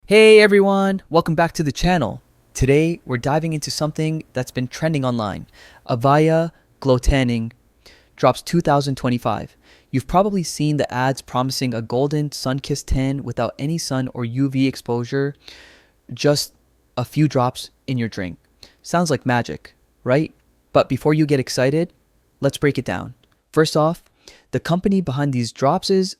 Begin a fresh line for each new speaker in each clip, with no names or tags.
Hey everyone, welcome back to the channel. Today we're diving into something that's been trending online. Avaya Glow Tanning Drops 2025. You've probably seen the ads promising a golden sun-kissed tan without any sun or UV exposure, just a few drops in your drink. Sounds like magic, right? But before you get excited, let's break it down. First off, the company behind these drops is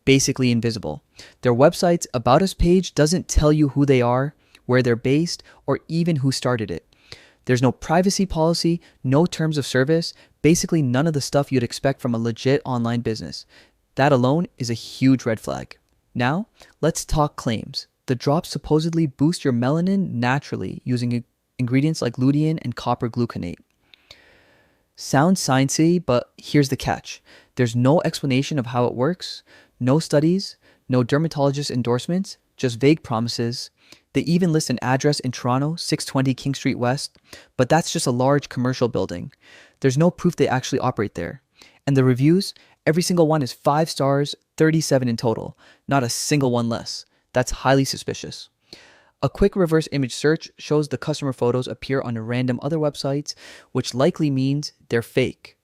basically invisible. Their website's About Us page doesn't tell you who they are, where they're based, or even who started it. There's no privacy policy, no terms of service, basically none of the stuff you'd expect from a legit online business. That alone is a huge red flag. Now, let's talk claims. The drops supposedly boost your melanin naturally using ingredients like lutein and copper gluconate. Sounds sciencey, but here's the catch. There's no explanation of how it works, no studies, no dermatologist endorsements, just vague promises. They even list an address in Toronto, 620 King Street West, but that's just a large commercial building. There's no proof they actually operate there. And the reviews, every single one is 5 stars, 37 in total, not a single one less. That's highly suspicious. A quick reverse image search shows the customer photos appear on random other websites, which likely means they're fake.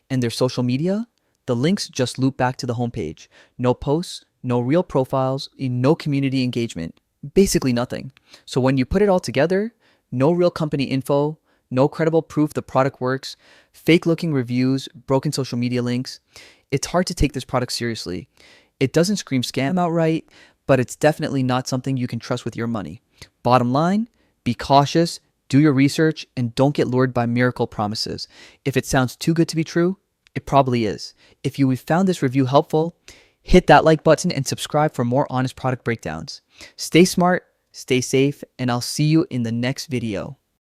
And their social media? The links just loop back to the homepage. No posts, no real profiles, no community engagement. Basically nothing. So when you put it all together, no real company info, no credible proof the product works, fake looking reviews, broken social media links, it's hard to take this product seriously. It doesn't scream scam outright, but it's definitely not something you can trust with your money. Bottom line, be cautious, do your research, and don't get lured by miracle promises. If it sounds too good to be true, it probably is. If you found this review helpful, hit that like button and subscribe for more honest product breakdowns. Stay smart, stay safe, and I'll see you in the next video.